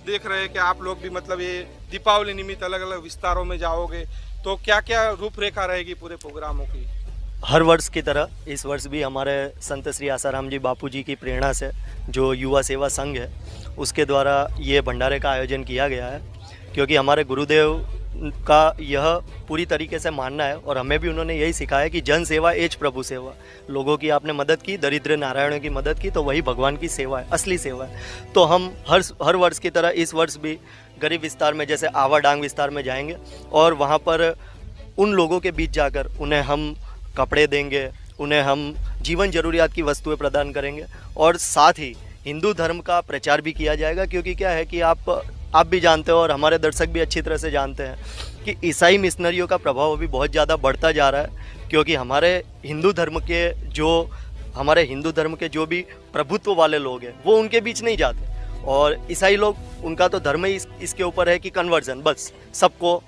देख रहे हैं कि आप लोग भी मतलब ये दीपावली निमित्त अलग अलग विस्तारों में जाओगे, तो क्या क्या रूपरेखा रहेगी पूरे प्रोग्रामों की? हर वर्ष की तरह इस वर्ष भी हमारे संत श्री आसाराम जी बापू जी की प्रेरणा से जो युवा सेवा संघ है उसके द्वारा ये भंडारे का आयोजन किया गया है, क्योंकि हमारे गुरुदेव का यह पूरी तरीके से मानना है और हमें भी उन्होंने यही सिखाया कि जन सेवा एज प्रभु सेवा। लोगों की आपने मदद की, दरिद्र नारायणों की मदद की, तो वही भगवान की सेवा है, असली सेवा है। तो हम हर वर्ष की तरह इस वर्ष भी गरीब विस्तार में जैसे आवाडांग विस्तार में जाएंगे और वहाँ पर उन लोगों के बीच जाकर उन्हें हम कपड़े देंगे, उन्हें हम जीवन जरूरियात की वस्तुएं प्रदान करेंगे और साथ ही हिंदू धर्म का प्रचार भी किया जाएगा। क्योंकि क्या है कि आप भी जानते हो और हमारे दर्शक भी अच्छी तरह से जानते हैं कि ईसाई मिशनरियों का प्रभाव अभी बहुत ज़्यादा बढ़ता जा रहा है, क्योंकि हमारे हिंदू धर्म के जो भी प्रभुत्व वाले लोग हैं वो उनके बीच नहीं जाते और ईसाई लोग उनका तो धर्म ही इसके ऊपर है कि कन्वर्जन, बस सबको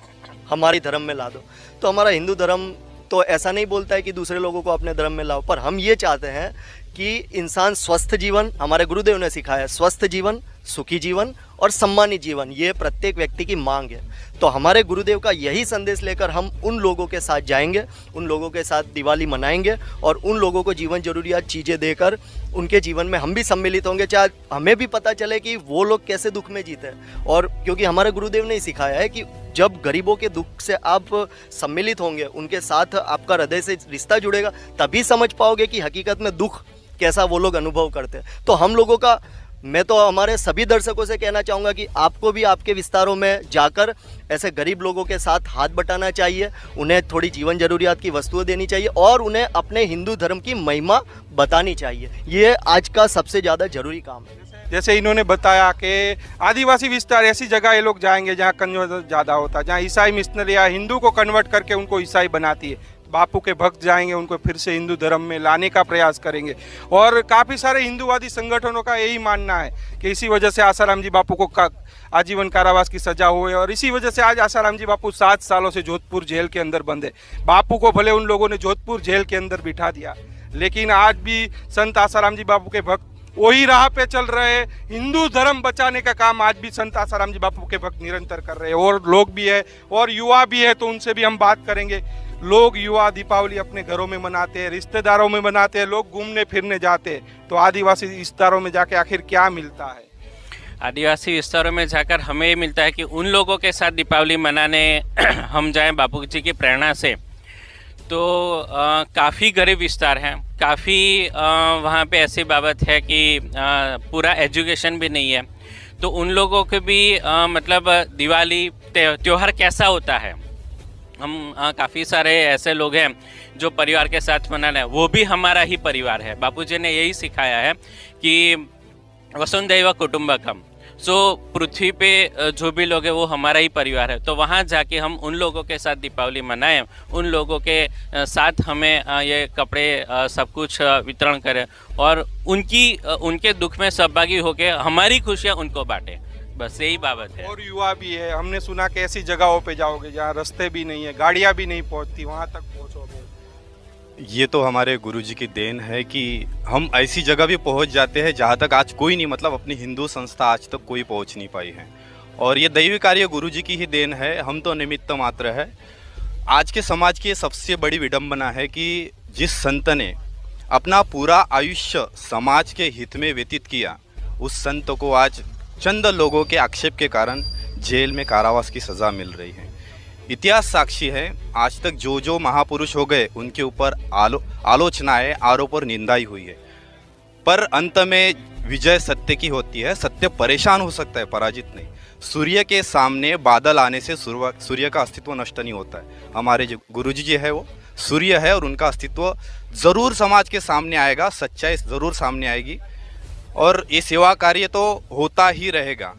हमारी धर्म में ला दो। तो हमारा हिंदू धर्म तो ऐसा नहीं बोलता है कि दूसरे लोगों को अपने धर्म में लाओ, पर हम ये चाहते हैं कि इंसान स्वस्थ जीवन, हमारे गुरुदेव ने सिखाया है, स्वस्थ जीवन, सुखी जीवन और सम्मानित जीवन, ये प्रत्येक व्यक्ति की मांग है। तो हमारे गुरुदेव का यही संदेश लेकर हम उन लोगों के साथ जाएंगे, उन लोगों के साथ दिवाली मनाएंगे और उन लोगों को जीवन जरूरियात चीज़ें देकर उनके जीवन में हम भी सम्मिलित होंगे, चाहे हमें भी पता चले कि वो लोग कैसे दुख में जीते हैं। और क्योंकि हमारे गुरुदेव ने ही सिखाया है कि जब गरीबों के दुख से आप सम्मिलित होंगे, उनके साथ आपका हृदय से रिश्ता जुड़ेगा, तभी समझ पाओगे कि हकीकत में दुख कैसा वो लोग अनुभव करते हैं। तो हम लोगों का, मैं तो हमारे सभी दर्शकों से कहना चाहूँगा कि आपको भी आपके विस्तारों में जाकर ऐसे गरीब लोगों के साथ हाथ बटाना चाहिए, उन्हें थोड़ी जीवन जरूरियात की वस्तुएं देनी चाहिए और उन्हें अपने हिंदू धर्म की महिमा बतानी चाहिए। ये आज का सबसे ज़्यादा जरूरी काम है। जैसे इन्होंने बताया कि आदिवासी विस्तार ऐसी जगह ये लोग जाएंगे जहाँ कन्वर्जन ज़्यादा होता है, जहाँ ईसाई मिशनरी या हिंदू को कन्वर्ट करके उनको ईसाई बनाती है। बापू के भक्त जाएंगे, उनको फिर से हिंदू धर्म में लाने का प्रयास करेंगे और काफ़ी सारे हिंदूवादी संगठनों का यही मानना है कि इसी वजह से आसाराम जी बापू को आजीवन कारावास की सजा हुई और इसी वजह से आज आसाराम जी बापू 7 सालों से जोधपुर जेल के अंदर बंद है। बापू को भले उन लोगों ने जोधपुर जेल के अंदर बिठा दिया, लेकिन आज भी संत आसाराम जी बापू के भक्त वही राह पे चल रहे हैं। हिंदू धर्म बचाने का काम आज भी संत आसाराम जी बापू के भक्त निरंतर कर रहे हैं और लोग भी है और युवा भी है, तो उनसे भी हम बात करेंगे। लोग युवा दीपावली अपने घरों में मनाते हैं, रिश्तेदारों में मनाते हैं, लोग घूमने फिरने जाते हैं, तो आदिवासी विस्तारों में जाके आखिर क्या मिलता है? आदिवासी विस्तारों में जाकर हमें ये मिलता है कि उन लोगों के साथ दीपावली मनाने हम जाएं बापू जी की प्रेरणा से, तो काफ़ी गरीब विस्तार हैं, काफ़ी वहाँ पे ऐसी बाबत है कि पूरा एजुकेशन भी नहीं है, तो उन लोगों के भी मतलब दिवाली त्यौहार कैसा होता है। हम काफ़ी सारे ऐसे लोग हैं जो परिवार के साथ मनाना है, वो भी हमारा ही परिवार है। बापूजी ने यही सिखाया है कि वसुंधैव कुटुंबकम, सो पृथ्वी पे जो भी लोग हैं वो हमारा ही परिवार है। तो वहाँ जाके हम उन लोगों के साथ दीपावली मनाएं, उन लोगों के साथ हमें ये कपड़े सब कुछ वितरण करें और उनके दुख में सहभागी होकर हमारी खुशियाँ उनको बांटें, बस यही बाबत है। और युवा भी है, हमने सुना कि ऐसी जगहों पे जाओगे जहाँ रास्ते भी नहीं है, गाड़ियाँ भी नहीं पहुँचती, वहाँ तक पहुँचोगे। ये तो हमारे गुरुजी की देन है कि हम ऐसी जगह भी पहुंच जाते हैं जहां तक आज कोई नहीं, मतलब अपनी हिंदू संस्था आज तक कोई पहुंच नहीं पाई है और ये दैवी कार्य गुरुजी की ही देन है, हम तो निमित्त मात्र है। आज के समाज की सबसे बड़ी विडंबना है कि जिस संत ने अपना पूरा आयुष्य समाज के हित में व्यतीत किया, उस संत को आज चंद लोगों के आक्षेप के कारण जेल में कारावास की सज़ा मिल रही है। इतिहास साक्षी है, आज तक जो महापुरुष हो गए उनके ऊपर आलोचनाएं, आरोप और निंदाई हुई है, पर अंत में विजय सत्य की होती है। सत्य परेशान हो सकता है, पराजित नहीं। सूर्य के सामने बादल आने से सूर्य का अस्तित्व नष्ट नहीं होता है। हमारे जो गुरुजी जी है वो सूर्य है और उनका अस्तित्व ज़रूर समाज के सामने आएगा, सच्चाई ज़रूर सामने आएगी और ये सेवा कार्य तो होता ही रहेगा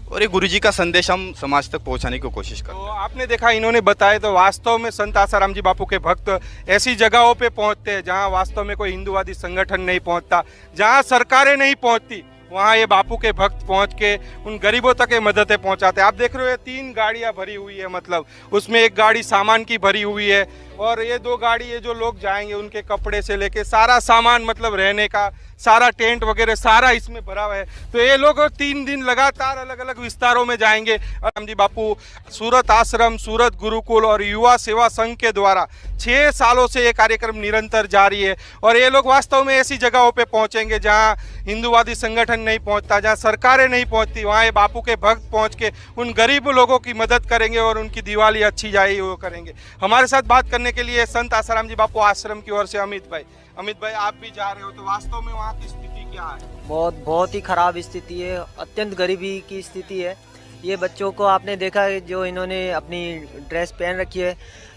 और ये गुरुजी का संदेश हम समाज तक पहुंचाने की कोशिश करते हैं। तो आपने देखा, इन्होंने बताया, तो वास्तव में संत आसाराम जी बापू के भक्त ऐसी जगहों पे पहुंचते हैं जहां वास्तव में कोई हिंदूवादी संगठन नहीं पहुंचता, जहां सरकारें नहीं पहुंचती, वहां ये बापू के भक्त पहुंच के उन गरीबों तक ये मददें पहुंचाते हैं। आप देख रहे हो 3 गाड़ियां भरी हुई है, मतलब उसमें एक गाड़ी सामान की भरी हुई है और ये 2 गाड़ी ये जो लोग जाएंगे उनके कपड़े से लेके सारा सामान मतलब रहने का सारा टेंट वगैरह सारा इसमें भरा हुआ है। तो ये लोग 3 दिन लगातार अलग अलग विस्तारों में जाएंगे। राम जी बापू सूरत आश्रम, सूरत गुरुकुल और युवा सेवा संघ के द्वारा 6 सालों से ये कार्यक्रम निरंतर जारी है। और ये लोग वास्तव में ऐसी जगहों पे पहुंचेंगे जहां हिंदूवादी संगठन नहीं पहुंचता, जहां सरकारें नहीं पहुंचती, वहाँ ये बापू के भक्त पहुंच के उन गरीब लोगों की मदद करेंगे और उनकी दिवाली अच्छी जाए वो करेंगे। हमारे साथ बात करने के लिए संत आसाराम जी बापू आश्रम की ओर से अमित भाई आप भी जा रहे हो, तो वास्तव में वहाँ की स्थिति क्या है? बहुत ही ख़राब स्थिति है, अत्यंत गरीबी की स्थिति है। ये बच्चों को आपने देखा है जो इन्होंने अपनी ड्रेस पहन रखी है,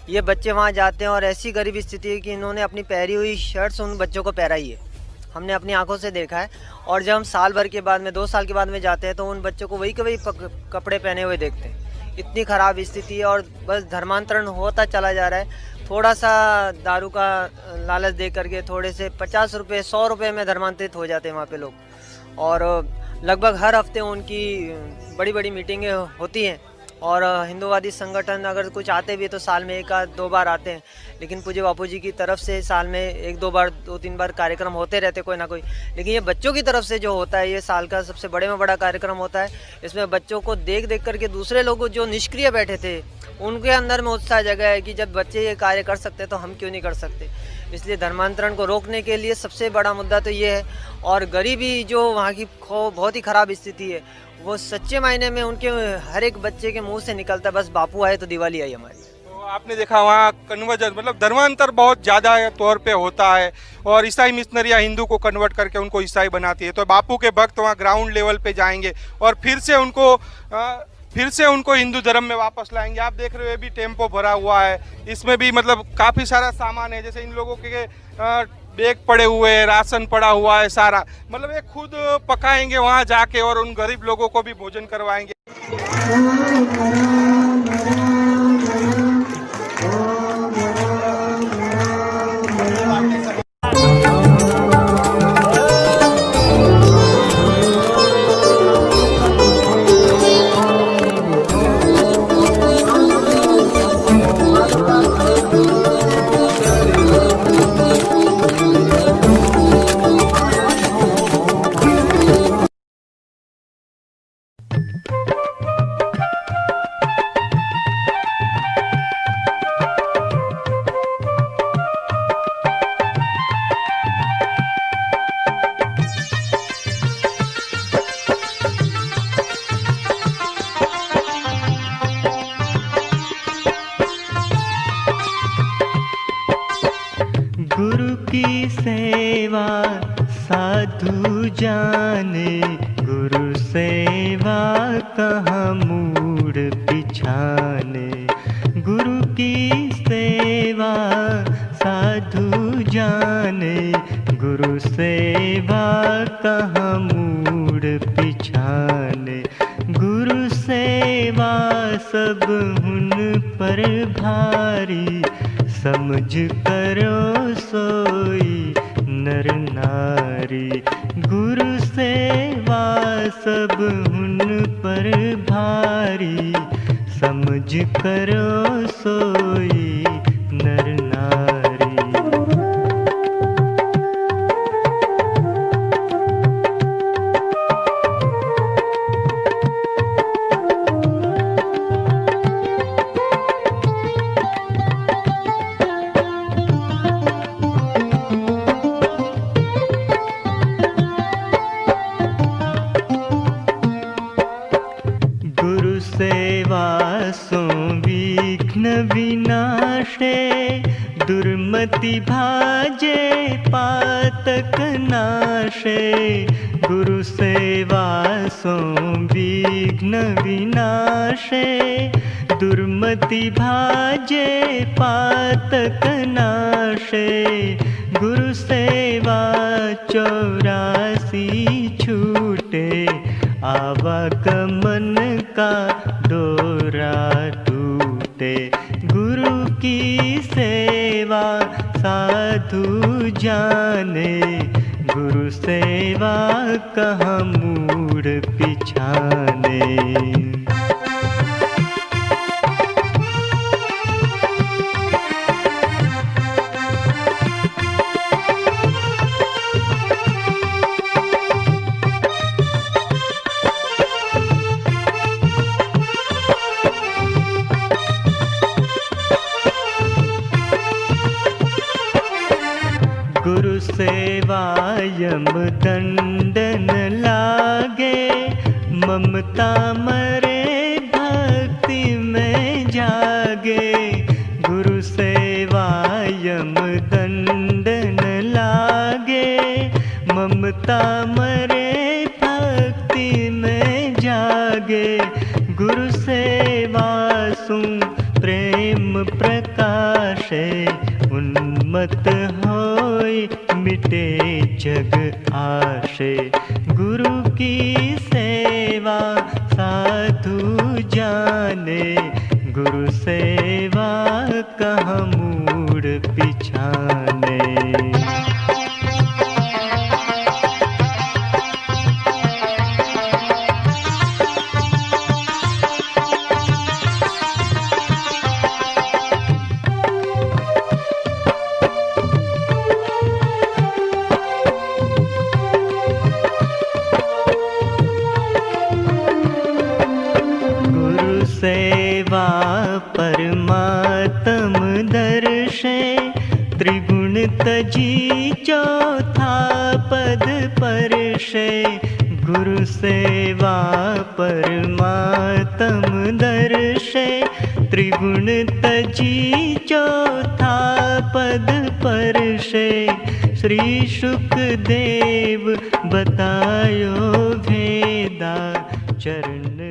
ये बच्चे वहाँ जाते हैं और ऐसी गरीब स्थिति है कि इन्होंने अपनी पहरी हुई शर्ट्स उन बच्चों को पहराई है। हमने अपनी आंखों से देखा है। और जब हम साल भर के बाद में 2 साल के बाद में जाते हैं तो उन बच्चों को वही के वही कपड़े पहने हुए देखते हैं। इतनी ख़राब स्थिति है और बस धर्मांतरण होता चला जा रहा है। थोड़ा सा दारू का लालच दे करके थोड़े से 50 रुपये 100 रुपये में धर्मांतरित हो जाते हैं वहाँ पे लोग। और लगभग हर हफ्ते उनकी बड़ी बड़ी मीटिंगें होती हैं। और हिंदूवादी संगठन अगर कुछ आते भी तो साल में 1-2 बार आते हैं, लेकिन पूज्य बापू जी की तरफ से साल में 1-2 बार 2-3 बार कार्यक्रम होते रहते कोई ना कोई। लेकिन ये बच्चों की तरफ से जो होता है ये साल का सबसे बड़े में बड़ा कार्यक्रम होता है। इसमें बच्चों को देख देख करके दूसरे लोग जो निष्क्रिय बैठे थे उनके अंदर में उत्साह जगा है कि जब बच्चे ये कार्य कर सकते तो हम क्यों नहीं कर सकते। इसलिए धर्मांतरण को रोकने के लिए सबसे बड़ा मुद्दा तो ये है। और गरीबी जो वहाँ की बहुत ही ख़राब स्थिति है वो सच्चे मायने में उनके हर एक बच्चे के मुंह से निकलता है, बस बापू आए तो दिवाली आई हमारी। तो आपने देखा वहाँ कन्वर्जन मतलब धर्मांतर बहुत ज़्यादा तौर पे होता है और ईसाई मिशनरियाँ हिंदू को कन्वर्ट करके उनको ईसाई बनाती है। तो बापू के भक्त वहाँ ग्राउंड लेवल पे जाएंगे और फिर से उनको हिंदू धर्म में वापस लाएंगे। आप देख रहे हो ये भी टेम्पो भरा हुआ है, इसमें भी मतलब काफ़ी सारा सामान है। जैसे इन लोगों के बैग पड़े हुए हैं, राशन पड़ा हुआ है सारा, मतलब ये खुद पकाएंगे वहाँ जाके और उन गरीब लोगों को भी भोजन करवाएंगे। गुरु की सेवा साधु जाने, गुरु सेवा कहाँ मूड पिछाने। गुरु की सेवा साधु जाने, गुरु सेवा कहाँ मूड पिछाने। गुरु सेवा सब हुन पर भारी, समझ करो सोई नर नारी। गुरु सेवा सब हुन पर भारी, समझ करो सोई नर नारी। सेवा सो विघ्न विनाशे, दुर्मति भाजे पातक नाशे। गुरु सेवा सो विघ्न विनाशे, दुर्मति भाजे पातक नाशे। गुरु सेवा 84 छूटे, आवागमन का डोरा टूटे। गुरु की सेवा साधु जाने, गुरु सेवा कहाँ मूड पिछाने। दंडन लागे, ममता मरे भक्ति में जागे। गुरु सेवा यम दंडन लागे, ममता मरे भक्ति में जागे। गुरु सेवा सु प्रेम प्रकाशे, उन्मत्त होय मिटे जग आशे। गुरु की सेवा साधु जाने, गुरु सेवा कहाँ मूड़ पिछाने। सेवा परमात्म दर्शे, त्रिगुण तजी चौथा पद परशे। गुरु सेवा परमात्म दर्शे, त्रिगुण तजी चौथा पद परशे। श्री शुकदेव बतायो भेदा, चरण